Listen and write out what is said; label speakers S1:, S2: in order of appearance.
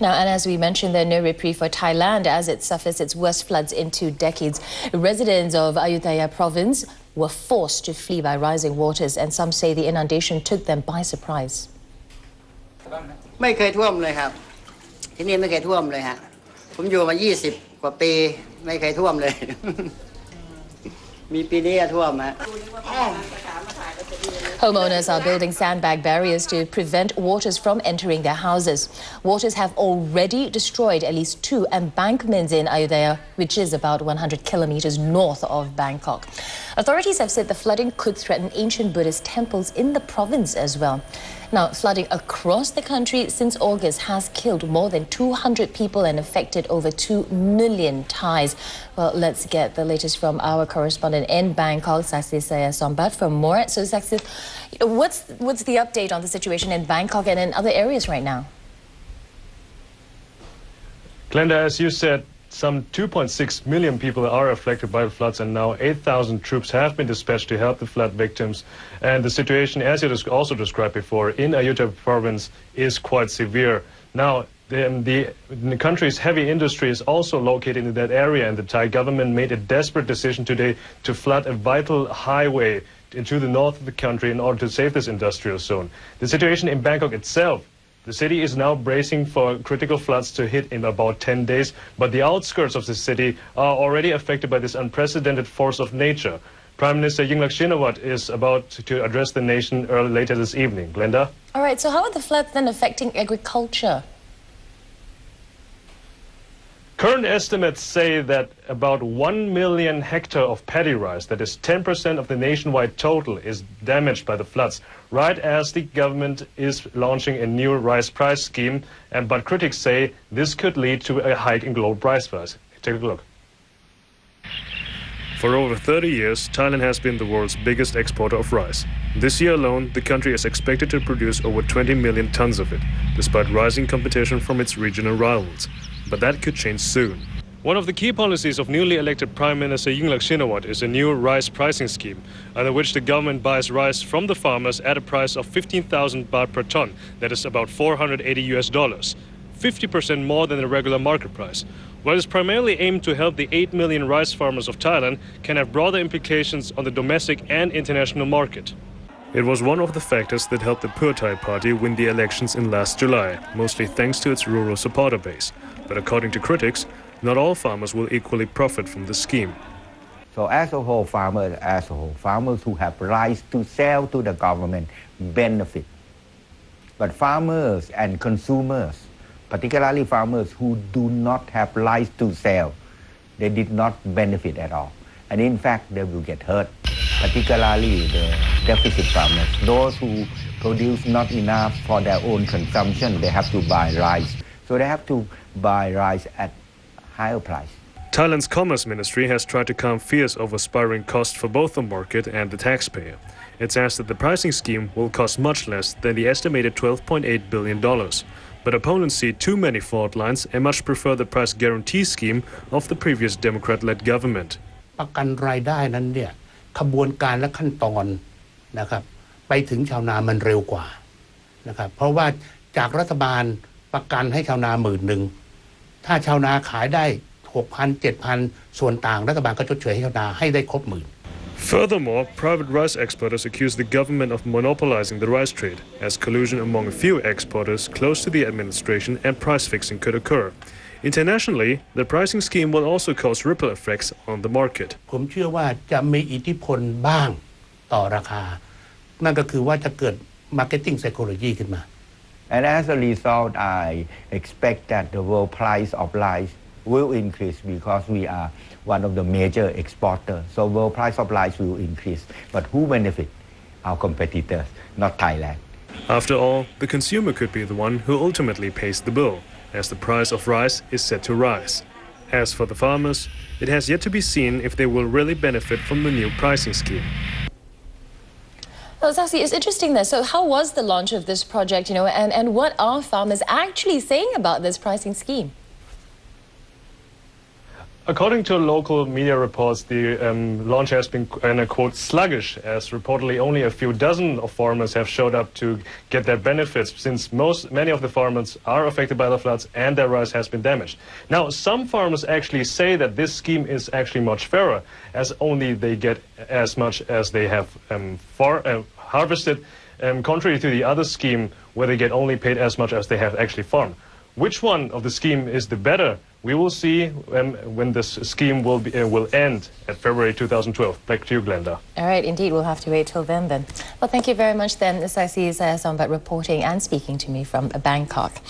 S1: Now, and as we mentioned, there's no reprieve for Thailand as it suffers its worst floods in 2 decades. Residents of Ayutthaya province were forced to flee by rising waters, and some say the inundation took them by surprise.
S2: ไม่เคยท่วมเลยครับที่นี่ไม่เคยท่วมเลยฮะผมอยู่มา20 กว่าปีไม่เคยท่วมเลย มีปีนี้ท่วมฮะ
S1: Homeowners are building sandbag barriers to prevent waters from entering their houses. Waters have already destroyed at least 2 embankments in Ayutthaya, which is about 100 kilometers north of Bangkok. Authorities have said the flooding could threaten ancient Buddhist temples in the province as well. Now, flooding across the country since August has killed more than 200 people and affected over 2 million Thais. Well, let's get the latest from our correspondent in Bangkok, Saksit Sayasombat, for more. So, Saksit, what's the update on the situation in Bangkok and in other areas right now?
S3: Glenda, as you said, some 2.6 million people are affected by the floods, and now 8,000 troops have been dispatched to help the flood victims. And the situation, as you also described before, in Ayutthaya province is quite severe. Now, the country's heavy industry is also located in that area, and the Thai government made a desperate decision today to flood a vital highway into the north of the country in order to save this industrial zone. The situation in Bangkok itself, the city is now bracing for critical floods to hit in about 10 days, but the outskirts of the city are already affected by this unprecedented force of nature. Prime Minister Yingluck Shinawatra is about to address the nation later this evening. Glenda?
S1: All right, so how are the floods then affecting agriculture?
S3: Current estimates say that about 1 million hectares of paddy rice, that is 10% of the nationwide total, is damaged by the floods, right as the government is launching a new rice price scheme. But critics say this could lead to a hike in global price price. Take a look. For over 30 years, Thailand has been the world's biggest exporter of rice. This year alone, the country is expected to produce over 20 million tons of it, despite rising competition from its regional rivals. But that could change soon. One of the key policies of newly elected Prime Minister Yingluck Shinawatra is a new rice pricing scheme, under which the government buys rice from the farmers at a price of 15,000 baht per ton, that is about $480, 50% more than the regular market price. While it's primarily aimed to help the 8 million rice farmers of Thailand, can have broader implications on the domestic and international market. It was one of the factors that helped the Pheu Thai party win the elections in last July, mostly thanks to its rural supporter base. But according to critics, not all farmers will equally profit from the scheme.
S4: So as a whole, farmers who have rice to sell to the government benefit. But farmers and consumers, particularly farmers who do not have rice to sell, they did not benefit at all. And in fact, they will get hurt, particularly the deficit farmers. Those who produce not enough for their own consumption, they have to buy rice. So they have to buy rice at higher price.
S3: Thailand's Commerce Ministry has tried to calm fears over spiraling costs for both the market and the taxpayer. It says that the pricing scheme will cost much less than the estimated $12.8 billion. But opponents see too many fault lines and much prefer the price guarantee scheme of the previous Democrat-led government.
S5: ประกันรายได้นั้นเนี่ยขบวนการและขั้นตอนนะครับไปถึงชาวนามันเร็วกว่านะครับเพราะว่าจากรัฐบาลประกันให้ชาวนา10,000ถ้าชาวนาขายได้ 6,000 7,000 ส่วนต่างรัฐบาลก็ชดเชยให้ชาวนาให้ได้ครบ10,000
S3: Furthermore, private rice exporters accuse the government of monopolizing the rice trade, as collusion among a few exporters close to the administration and price fixing could occur. Internationally, the pricing scheme will also cause ripple effects on the market.
S5: ผมเชื่อว่าจะมีอิทธิพลบ้างต่อราคานั่นก็คือว่าจะเกิด marketing psychology ขึ้นมา
S4: And as a result, I expect that the world price of rice will increase because we are one of the major exporters. So world price of rice will increase. But who benefit? Our competitors, not Thailand.
S3: After all, the consumer could be the one who ultimately pays the bill, as the price of rice is set to rise. As for the farmers, it has yet to be seen if they will really benefit from the new pricing scheme.
S1: Well, Saksit, it's interesting there. So how was the launch of this project, and what are farmers actually saying about this pricing scheme?
S3: According to local media reports, the launch has been, and I quote, sluggish, as reportedly only a few dozen of farmers have showed up to get their benefits, since many of the farmers are affected by the floods and their rice has been damaged. Now, some farmers actually say that this scheme is actually much fairer, as only they get as much as they have harvested, contrary to the other scheme where they get only paid as much as they have actually farmed. Which one of the scheme is the better? We will see when this scheme will end at February 2012. Back to you, Glenda.
S1: All right, indeed, we'll have to wait till then. Well, thank you very much then, Saisi Sayasombat, reporting and speaking to me from Bangkok.